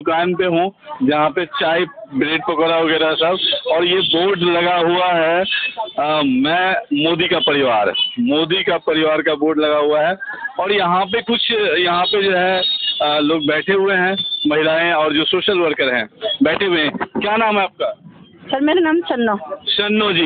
दुकान पे हूँ जहाँ पे चाय ब्रेड पकौड़ा वगैरह सब, और ये बोर्ड लगा हुआ है मैं मोदी का परिवार का बोर्ड लगा हुआ है। और यहाँ पे जो है लोग बैठे हुए हैं, महिलाएं और जो सोशल वर्कर हैं बैठे हुए हैं। क्या नाम है आपका? सर मेरा नाम शन्नो जी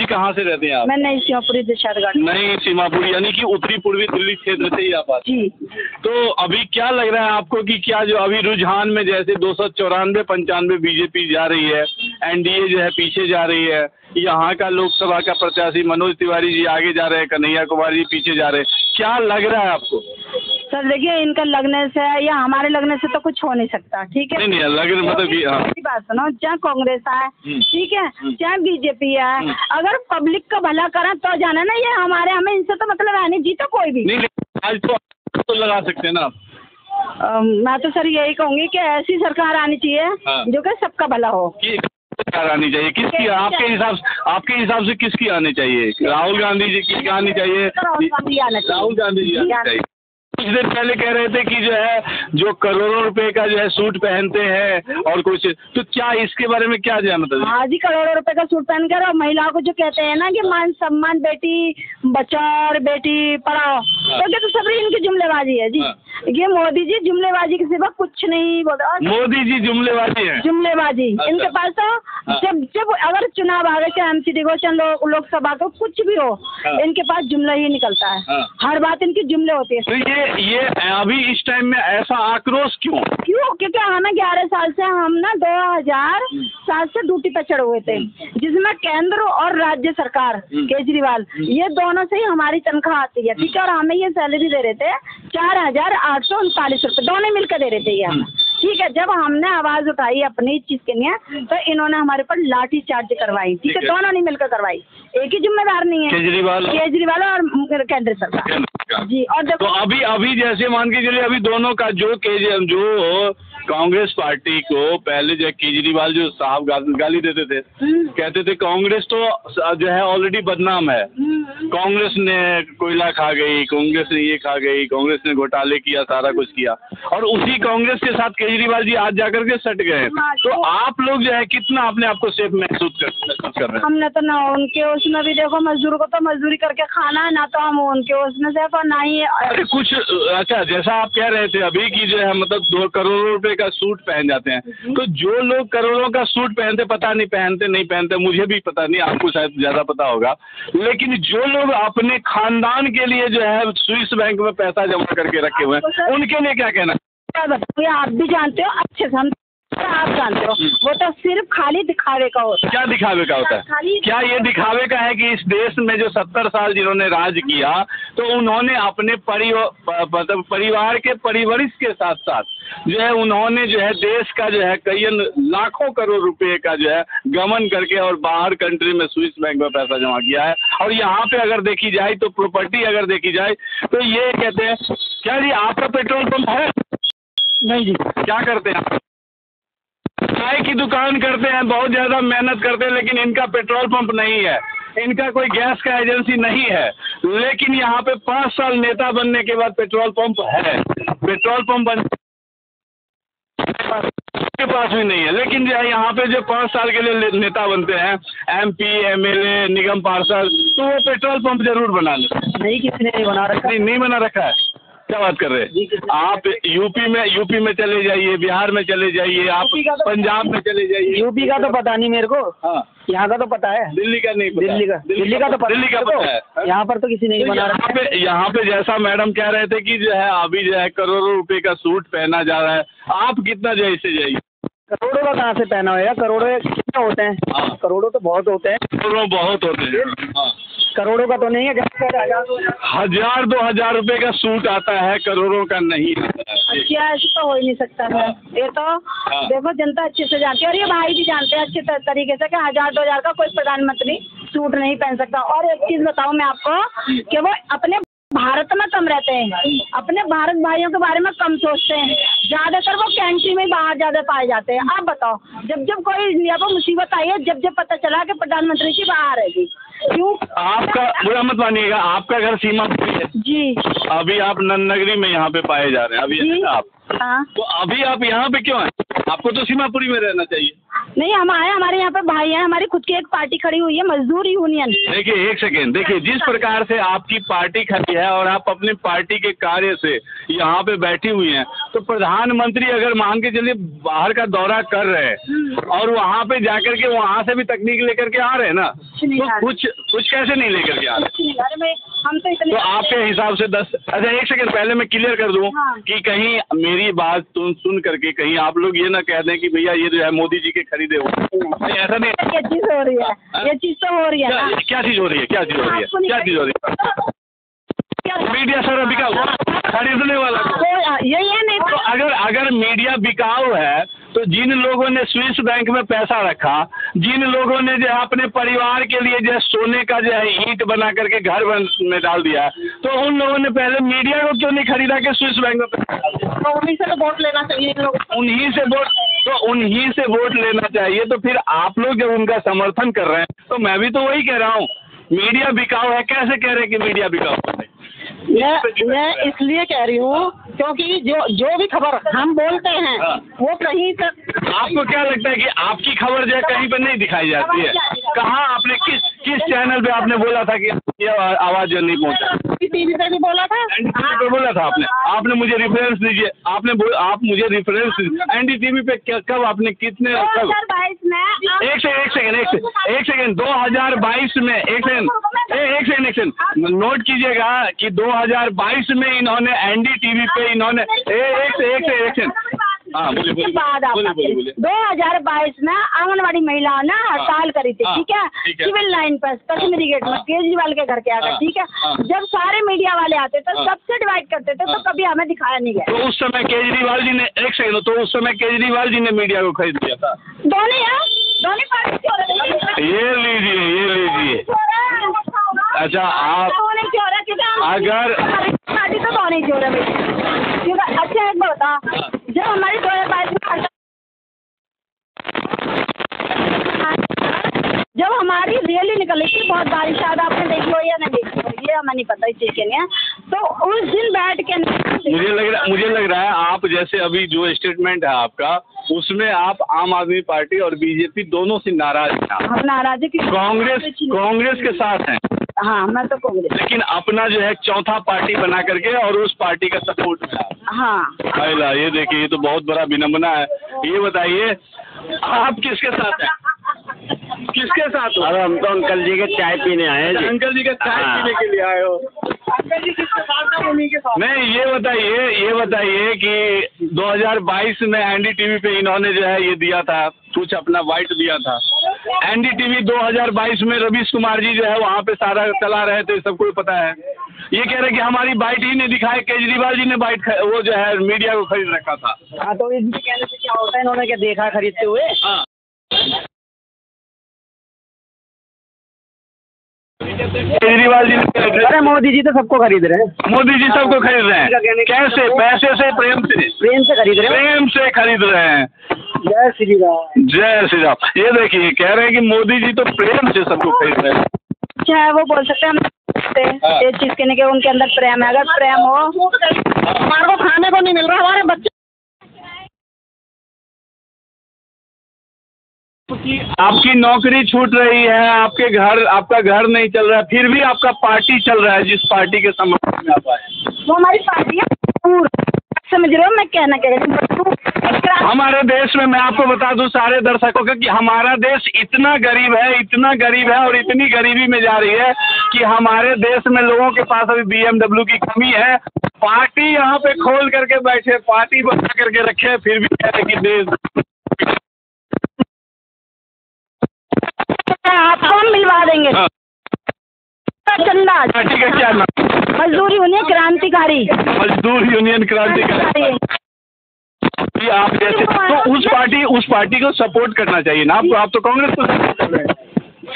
कहाँ से रहते हैं आप? मैं नई सीमापुरी दिशारगढ़। नई सीमापुरी यानी कि उत्तरी पूर्वी दिल्ली क्षेत्र से ही आप आते हैं? जी। तो अभी क्या लग रहा है आपको कि क्या जो अभी रुझान में जैसे 294-95 बीजेपी जा रही है, एनडीए जो है पीछे जा रही है, यहाँ का लोकसभा का प्रत्याशी मनोज तिवारी जी आगे जा रहे हैं, कन्हैया कुमार जी पीछे जा रहे हैं, क्या लग रहा है आपको? सर देखिए, इनका लगने से या हमारे लगने से तो कुछ हो नहीं सकता, ठीक है? नहीं लगने मतलब कि हाँ बात सुनो, चाहे कांग्रेस है, ठीक है, चाहे बीजेपी है, अगर पब्लिक का भला करें तो जाना ना, ये हमें इनसे तो मतलब है नहीं, जीतो कोई भी नहीं। आज तो लगा सकते हैं ना। मैं तो सर यही कहूँगी कि ऐसी सरकार आनी चाहिए जो कि सबका भला हो। सरकार आनी चाहिए किसकी? आपके हिसाब से किसकी आनी चाहिए? राहुल गांधी जी की आनी चाहिए? राहुल गांधी जी आनी चाहिए। कुछ देर पहले कह रहे थे कि जो है जो करोड़ों रुपए का जो है सूट पहनते हैं और कुछ, तो क्या इसके बारे में क्या जो है मतलब? हाँ जी, करोड़ों रुपए का सूट पहनकर और महिलाओं को जो कहते हैं ना कि मान सम्मान, बेटी बचाओ और बेटी पढ़ाओ, तो क्या तो सब इनकी जुमलेबाजी है जी। ये मोदी जी जुमलेबाजी के सिवा कुछ नहीं बोलते। मोदी जी जुमलेबाजी है, जुमलेबाजी। इनके पास तो जब अगर चुनाव आ गए, चाहे एमसीडी हो चाहे लोकसभा को, कुछ भी हो, इनके पास जुमला ही निकलता है। हर बात इनकी जुमले होती है। तो ये अभी इस टाइम में ऐसा आक्रोश क्यों? क्योंकि हमें 11 साल से हम ना 2007 से ड्यूटी पर चढ़े हुए थे, जिसमें केंद्र और राज्य सरकार केजरीवाल ये दोनों से ही हमारी तनख्वाह आती है, ठीक है? और हमें ये सैलरी दे रहे थे 4,839 रुपये, दोनों मिलकर दे रहे थे ये, ठीक है? जब हमने आवाज उठाई अपनी चीज के लिए तो इन्होंने हमारे पर लाठी चार्ज करवाई, ठीक है? दोनों ने मिलकर करवाई, एक ही जिम्मेदार नहीं है, केजरीवाल और केंद्र सरकार जी। और तो अभी जैसे मान के चलिए, अभी दोनों का जो कांग्रेस पार्टी को पहले जो केजरीवाल जो साहब गाली देते थे, कहते थे कांग्रेस तो जो है ऑलरेडी बदनाम है, कांग्रेस ने कोयला खा गई, कांग्रेस ने ये खा गई, कांग्रेस ने घोटाले किया, सारा कुछ किया, और उसी कांग्रेस के साथ केजरीवाल जी आज जाकर के सट गए। तो आप लोग जो है कितना अपने आप को सेफ महसूस कर रहे हैं? हमने तो ना उनके उसमें भी देखो, मजदूर को तो मजदूरी करके खाना है, ना तो हम उनके उसमें सेफ और ना ही कुछ। अच्छा, जैसा आप कह रहे थे अभी कि जो है मतलब 2 करोड़ रुपए का सूट पहन जाते हैं, तो जो लोग करोड़ों का सूट पहनते, पता नहीं पहनते, मुझे भी पता नहीं, आपको शायद ज्यादा पता होगा, लेकिन जो लोग अपने खानदान के लिए जो है स्विस बैंक में पैसा जमा करके रखे हुए हैं, उनके लिए क्या कहना? आप भी जानते हो अच्छे से, आप जानते हो, वो तो सिर्फ खाली दिखावे का होता है। क्या दिखावे का होता है? क्या ये दिखावे का है कि इस देश में जो 70 साल जिन्होंने राज किया, तो उन्होंने अपने परिवार के परिवरिश के साथ साथ जो है उन्होंने जो है देश का जो है कई लाखों करोड़ रुपए का जो है गमन करके और बाहर कंट्री में स्विस बैंक में पैसा जमा किया है। और यहाँ पे अगर देखी जाए तो प्रॉपर्टी अगर देखी जाए तो ये कहते हैं, क्या जी आपका पेट्रोल पंप है? नहीं जी। क्या करते हैं आप? चाय की दुकान करते हैं, बहुत ज्यादा मेहनत करते हैं, लेकिन इनका पेट्रोल पंप नहीं है, इनका कोई गैस का एजेंसी नहीं है, लेकिन यहाँ पे 5 साल नेता बनने के बाद पेट्रोल पंप है, पेट्रोल पंप के पास भी नहीं है, लेकिन जो है यहाँ पे जो 5 साल के लिए नेता बनते हैं, MP, MLA, निगम पार्षद, तो वो पेट्रोल पंप जरूर बना लेते हैं। नहीं, किसी ने नहीं बना रखा। नहीं बना रखा है। क्या बात कर रहे हैं आप? यूपी में चले जाइए, बिहार में चले जाइए, आप पंजाब में चले जाइए। यूपी का तो पता नहीं मेरे को, यहाँ का तो पता है, दिल्ली का नहीं पता। दिल्ली का तो पता है, यहाँ पर तो किसी ने नहीं बना रखा। यहाँ पे जैसा मैडम कह रहे थे कि जो है अभी जो है करोड़ों रुपए का सूट पहना जा रहा है, आप कितना जैसे जाइए? करोड़ों का कहाँ से पहना हुआ? करोड़ों कितने होते हैं? करोड़ों तो बहुत होते हैं, करोड़ों बहुत होते हैं, करोड़ों का तो नहीं है। 1000-2000 रुपए का सूट आता है, करोड़ों का नहीं आता है। अच्छा, ऐसे तो हो ही नहीं सकता है। ये तो देखो जनता अच्छे से जानती है, और ये भाई भी जानते हैं अच्छे तरीके से कि 1000-2000 का कोई प्रधानमंत्री सूट नहीं पहन सकता। और एक चीज बताऊं मैं आपको कि वो अपने भारत में कम रहते हैं, अपने भारत भाइयों के बारे में कम सोचते हैं, ज्यादातर वो कैंटीन में बाहर ज्यादा पाए जाते हैं। आप बताओ, जब कोई इंडिया पर मुसीबत आई है, जब पता चला कि प्रधानमंत्री जी बाहर है जी, क्यों? आपका बुरा मत मानिएगा, आपका घर सीमापुरी है जी अभी आप नन्नगरी में यहाँ पे पाए जा रहे हैं अभी है ना आप, हाँ। तो अभी आप यहाँ पे क्यों आए? आपको तो सीमापुरी में रहना चाहिए। नहीं हम आए, हमारे यहाँ पे भाई हैं, हमारी खुद की एक पार्टी खड़ी हुई है मजदूर यूनियन। देखिए एक सेकेंड, देखिए जिस प्रकार से आपकी पार्टी खड़ी है और आप अपनी पार्टी के कार्य से यहाँ पे बैठी हुई हैं, तो प्रधानमंत्री अगर मान के चलिए बाहर का दौरा कर रहे हैं और वहाँ पे जाकर के वहाँ से भी तकनीक लेकर के आ रहे हैं ना, तो कुछ कैसे नहीं लेकर के आ रहे? हम तो इतने तो आपके हिसाब से 10 अच्छा एक सेकंड पहले मैं क्लियर कर दूं कि कहीं मेरी बात सुन करके कहीं आप लोग ये ना कह दें कि भैया ये जो है मोदी जी के खरीदे हुए, ऐसा नहीं। ये चीज हो रही है, ये चीज तो हो रही है ना। क्या चीज हो रही है? क्या चीज हो रही है? क्या चीज हो रही है? मीडिया सारा बिका हुआ खरीदने वाला। यही है नहीं तो अगर मीडिया बिकाऊ है तो जिन लोगों ने स्विस बैंक में पैसा रखा, जिन लोगों ने जो है अपने परिवार के लिए जो है सोने का जो है ईंट बना करके घर में डाल दिया, तो उन लोगों ने पहले मीडिया को क्यों नहीं खरीदा कि स्विस बैंक में पैसा डाल दिया? तो उन्हीं से तो वोट लेना चाहिए इन लोगों, उन्हीं से वोट लेना चाहिए। तो फिर आप लोग जब उनका समर्थन कर रहे हैं तो मैं भी तो वही कह रहा हूँ, मीडिया बिकाऊ है। कैसे कह रहे हैं कि मीडिया बिकाऊ है? मैं इसलिए कह रही हूँ क्योंकि जो भी खबर हम बोलते हैं वो कहीं से। आपको क्या लगता है कि आपकी खबर जो है कहीं पर नहीं दिखाई जाती है? कहाँ आपने किस चैनल पे आपने बोला था कि ये आवाज जो नहीं पहुँचा? टीवी पे भी बोला था, एनडीटीवी पे बोला था आपने मुझे रेफरेंस दीजिए। आप मुझे रेफरेंस एनडीटीवी पे कब आपने कितने 2022 में एक सेकंड 2022 में एक सेकंड नोट कीजिएगा कि 2022 में इन्होंने एनडीटीवी पे इन्होंने एक सेकंड हाँ बोलिए 2022 में आंगनवाड़ी महिलाओं ने हड़ताल करी थी, ठीक है, सिविल लाइन पर कश्मीरी गेट में केजरीवाल के घर के आकर, ठीक है। जब सारे मीडिया वाले आते थे सबसे डिवाइड करते थे, तो कभी हमें दिखाया नहीं गया। तो उस समय केजरीवाल जी ने एक सेकंड तो उस समय केजरीवाल जी ने मीडिया को खरीद लिया था। दोनों पार्टी ये लीजिए अच्छा आप अगर पार्टी तो दोनों ही जोड़ है भाई। अच्छा एक बता, जब हमारी 2022 में जब हमारी रैली निकली थी, बहुत बारिश शायद आपने देखी हो या नहीं देखी हो, ये हमें नहीं पता इस चीज के लिए, तो उस दिन बैठ के मुझे लग रहा है आप जैसे अभी जो स्टेटमेंट है आपका उसमें आप आम आदमी पार्टी और बीजेपी दोनों से नाराज हैं। हम नाराज है कि कांग्रेस के साथ हैं। हाँ मैं तो कांग्रेस, लेकिन अपना जो है चौथा पार्टी बना करके और उस पार्टी का सपोर्ट में आप। हाँ पहला ये देखिए, ये तो बहुत बड़ा विनम्रता है। ये बताइए आप किसके साथ हैं? किसके साथ हो? अरे हम तो अंकल जी के चाय पीने आए हैं। अंकल जी का चाय पीने के लिए आए हो? अंकल जी किसके साथ हैं? उन्हीं के साथ। नहीं ये बताइए कि 2022 में एनडीटीवी पे इन्होंने जो है ये दिया था, कुछ अपना वाइट दिया था। एनडीटीवी 2022 में रवीश कुमार जी जो है वहाँ पे सारा चला रहे थे, सबको पता है। ये कह रहे कि हमारी बाइट ही नहीं दिखाए, केजरीवाल जी ने बाइट वो जो है मीडिया को खरीद रखा था। हाँ तो इनके कहने से क्या होता है, इन्होंने क्या देखा खरीदते हुए? हाँ केजरीवाल जी ने, अरे मोदी जी तो सबको खरीद रहे हैं। मोदी जी सबको खरीद रहे हैं। कैसे? पैसे से, प्रेम से खरीद रहे हैं। प्रेम से खरीद रहे हैं। जय श्री राम। जय श्री राम। ये देखिए कह रहे हैं कि मोदी जी तो प्रेम से सबको खरीद रहे हैं। चाहे वो बोल सकते हैं ये चीज के उनके अंदर प्रेम है। अगर प्रेम हो, हमारे को खाने को नहीं मिल रहा, हमारे बच्चे आपकी नौकरी छूट रही है, आपका घर नहीं चल रहा है, फिर भी आपका पार्टी चल रहा है जिस पार्टी के समर्थन में आप आए। वो हमारी पार्टी है, समझ रहे हो मैं कहना कह रही हूँ। हमारे देश में मैं आपको बता दूं सारे दर्शकों को कि हमारा देश इतना गरीब है और इतनी गरीबी में जा रही है कि हमारे देश में लोगों के पास अभी BMW की कमी है। पार्टी यहाँ पे खोल करके बैठे, पार्टी बना करके रखे, फिर भी कह रहे कि देश आपको हम मिलवा देंगे। चंदा पार्टी का क्या नाम? मजदूर यूनियन क्रांतिकारी। मजदूर यूनियन क्रांतिकारी। आप जैसे तो उस पार्टी को सपोर्ट करना चाहिए ना आपको। आप तो कांग्रेस को सपोर्ट कर रहे हैं।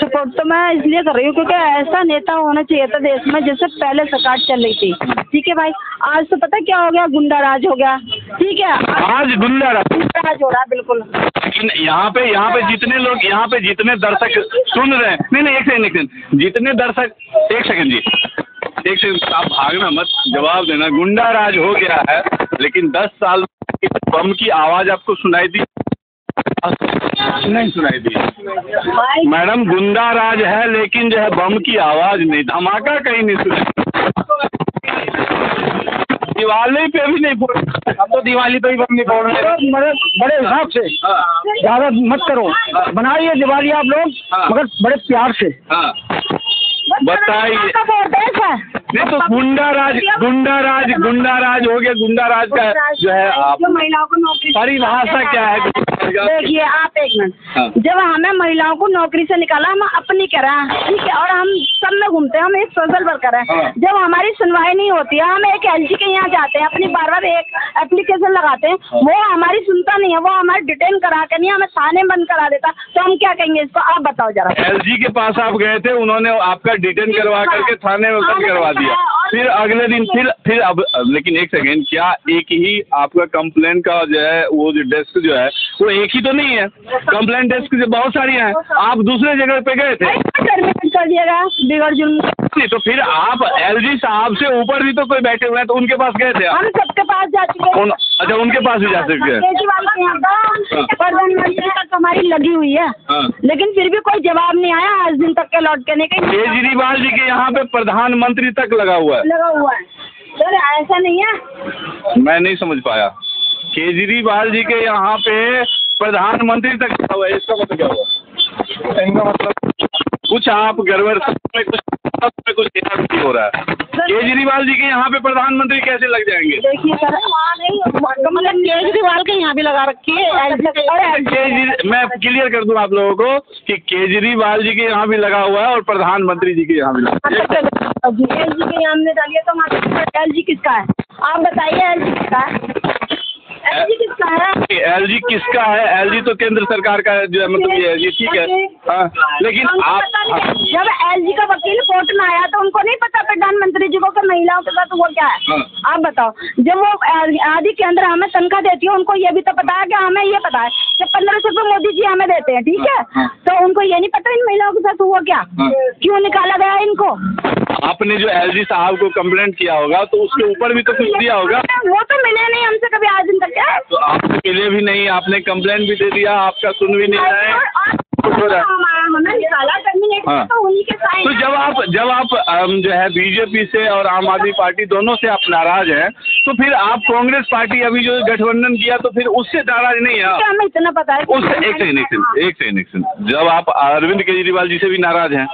सपोर्ट तो मैं इसलिए कर रही हूँ क्योंकि ऐसा नेता होना चाहिए था देश में जैसे पहले सरकार चल रही थी। ठीक है भाई, आज तो पता क्या हो गया, गुंडा राज हो गया, ठीक है। आज गुंडा राज हो रहा है बिल्कुल। लेकिन यहाँ पे जितने लोग, यहाँ पे जितने दर्शक सुन रहे हैं, नहीं एक सेकंड, जितने दर्शक, एक सेकंड जी, एक सेकंड, आप भागना मत, जवाब देना। गुंडा राज हो गया है, लेकिन 10 साल बम की आवाज आपको सुनाई दी? नहीं सुनाई दी मैडम। गुंडा राज है, लेकिन जो है बम की आवाज नहीं, धमाका कहीं नहीं सुनाई। दिवाली पे भी नहीं फोड़, हम तो दिवाली पे ही बम नहीं फोड़ रहे, बड़े हिसाब से, ज्यादा मत करो, बनाइए दिवाली आप लोग, मगर बड़े प्यार से। बताइए। नहीं तो गुंडा राज हो गया। गुंडा राज का जो है आप महिलाओं को नौकरी, परिभाषा क्या है? देखिए आप एक मिनट, जब हमें महिलाओं को नौकरी से निकाला, हम अपनी करा, ठीक है, और हम सब में घूमते हैं, हम एक सोशल वर्कर है। जब हमारी सुनवाई नहीं होती है, हम एक एलजी के यहाँ जाते हैं, अपनी बार एक एप्लीकेशन लगाते हैं, वो हमारी सुनता नहीं है, वो हमारे डिटेन करा के नहीं, हमें थाने बंद करा देता, तो हम क्या कहेंगे इसको? आप बताओ जरा। एलजी के पास आप गए थे, उन्होंने आपका डिटेन करवा करके थाने में बंद करवा दिया, फिर अगले दिन फिर अब, लेकिन एक सेकेंड, क्या एक ही आपका कंप्लेंट का जो है वो जो डेस्क जो है वो एक ही तो नहीं है? कंप्लेंट डेस्क जो बहुत सारी हैं, आप दूसरे जगह पे गए थे, कर दिएगा बिगड़ जुल्म। नहीं तो फिर आप एलजी साहब से ऊपर भी तो कोई बैठे हुए हैं, तो उनके पास गए थे आप? हम सबके पास जा चुके हैं। अच्छा, उनके पास भी जा सकते हैं। केजरीवाल के यहाँ प्रधानमंत्री तक हमारी लगी हुई है, लेकिन फिर भी कोई जवाब नहीं आया आज दिन तक के लौट के नहीं। केजरीवाल जी के यहाँ पे प्रधानमंत्री तक लगा हुआ है सर, ऐसा नहीं है। मैं नहीं समझ पाया। केजरीवाल जी के यहाँ पे प्रधानमंत्री तक लगा हुआ है, इसका मतलब क्या हुआ? इनका मतलब कुछ आप गड़बड़ में कुछ नहीं हो रहा है। केजरीवाल जी के यहाँ पे प्रधानमंत्री कैसे लग जाएंगे? देखिए सर, मतलब केजरीवाल के यहाँ भी लगा रखी है। मैं क्लियर कर दूं आप लोगों को कि केजरीवाल जी के यहाँ भी लगा हुआ है और प्रधानमंत्री जी के यहाँ भी लगा हुआ है। एलजी के यहाँ हमने डालिए, तो एलजी किसका है? आप बताइए, एलजी किसका है? एलजी किसका है? एलजी किसका है? एलजी तो केंद्र सरकार का जो है, मतलब ये ठीक है, हाँ, लेकिन आप जब एलजी का वकील कोर्ट में आया तो उनको नहीं पता प्रधानमंत्री जी को कि महिलाओं के साथ वो क्या है? आप बताओ। जब वो आदि केंद्र हमें तनख्वाह देती है, उनको ये भी तो पता है कि हमें ये पता है कि 1500 रुपये मोदी जी हमें देते हैं, ठीक है, तो उनको ये नहीं पता इन महिलाओं के साथ हुआ क्या, क्यों निकाला गया इनको? आपने जो एलजी साहब को कंप्लेंट किया होगा तो उसके ऊपर भी तो कुछ दिया होगा। वो तो मिले नहीं हमसे कभी आज दिन तक। क्या तो आपसे मिले भी नहीं, आपने कंप्लेंट भी दे दिया, आपका सुन भी नहीं रहे। हमें निकाला टर्मिनेट, तो उन्हीं के साइन। तो जब आप जो है बीजेपी से और आम आदमी पार्टी दोनों से आप नाराज हैं, तो फिर आप कांग्रेस पार्टी अभी जो गठबंधन किया, तो फिर उससे नाराज नहीं है? हमें इतना पता है उससे एक सेकंड, जब आप अरविंद केजरीवाल जी से भी नाराज हैं,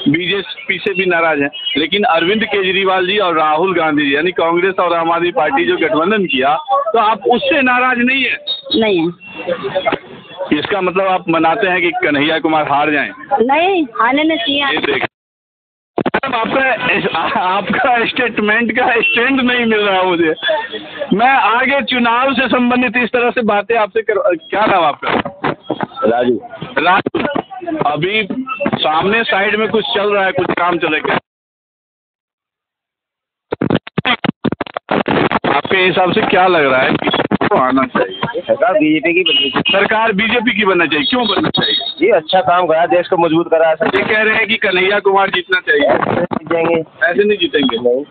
बीजेपी से भी नाराज हैं, लेकिन अरविंद केजरीवाल जी और राहुल गांधी जी यानी कांग्रेस और आम आदमी पार्टी जो गठबंधन किया, तो आप उससे नाराज नहीं है? नहीं है। इसका मतलब आप मनाते हैं कि कन्हैया कुमार हार जाएं? नहीं, हारने नहीं चाहिए। आपका स्टेटमेंट का स्टैंड नहीं मिल रहा मुझे। मैं आगे चुनाव से संबंधित इस तरह से बातें आपसे क्या नाम आपका? राजू। अभी सामने साइड में कुछ चल रहा है, कुछ काम चलेगा आपके हिसाब से? क्या लग रहा है किसको आना चाहिए? सरकार बीजेपी की बननी चाहिए। सरकार बीजेपी की बनना चाहिए। क्यों बनना चाहिए? जी, अच्छा काम करा, देश को मजबूत करा। ये कह रहे हैं कि कन्हैया कुमार जीतना चाहिए। जीतेंगे? ऐसे नहीं जीतेंगे। नहीं।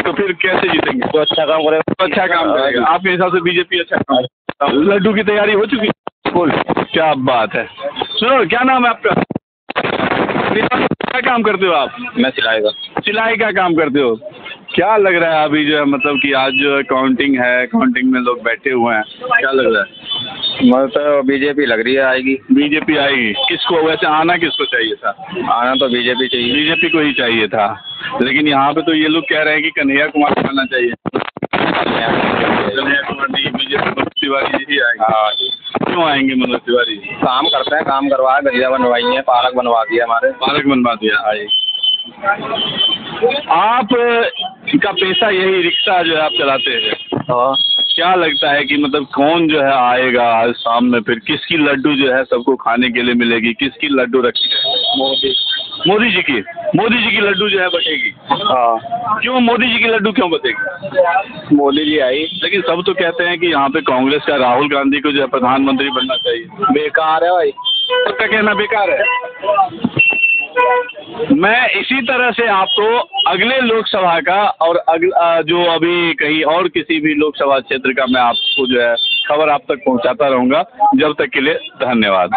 तो फिर कैसे जीतेंगे? तो अच्छा काम करेगा। तो अच्छा काम करेगा। आपके हिसाब से बीजेपी अच्छा काम। लड्डू की तैयारी हो चुकी है? क्या बात है। सुनो, क्या नाम है आपका? क्या काम करते हो आप? मैं सिलाई का काम करते हो। क्या लग रहा है अभी जो है, मतलब कि आज जो काउंटिंग है, काउंटिंग में लोग बैठे हुए हैं, क्या लग रहा है? मुझे तो बीजेपी लग रही है आएगी। बीजेपी आएगी। किसको वैसे आना किसको चाहिए था? आना तो बीजेपी चाहिए। बीजेपी को ही चाहिए था, लेकिन यहाँ पे तो ये लोग कह रहे हैं कि कन्हैया कुमार को आना चाहिए। कन्हैया कुमार नहीं, बीजेपी मनोज तिवारी ही आएंगे। हाँ। क्यों आएंगे मनोज तिवारी? काम करते हैं, काम करवाया, गलियाँ बनवाई है, पार्क बनवा दिया, हमारे पार्क बनवा दिया। आप का पेशा यही रिक्शा जो है आप चलाते हैं? हाँ। क्या लगता है कि मतलब कौन जो है आएगा आज शाम में, फिर किसकी लड्डू जो है सबको खाने के लिए मिलेगी? किसकी लड्डू रखी है? मोदी जी की। मोदी जी की लड्डू जो है बटेगी। हाँ, क्यों मोदी जी की लड्डू क्यों बटेगी? मोदी जी आई। लेकिन सब तो कहते हैं कि यहाँ पे कांग्रेस का राहुल गांधी को जो है प्रधानमंत्री बनना चाहिए। बेकार है भाई। सबका कहना बेकार है। मैं इसी तरह से आपको अगले लोकसभा का और जो अभी कहीं और किसी भी लोकसभा क्षेत्र का मैं आपको जो है खबर आप तक पहुंचाता रहूंगा। जब तक के लिए धन्यवाद।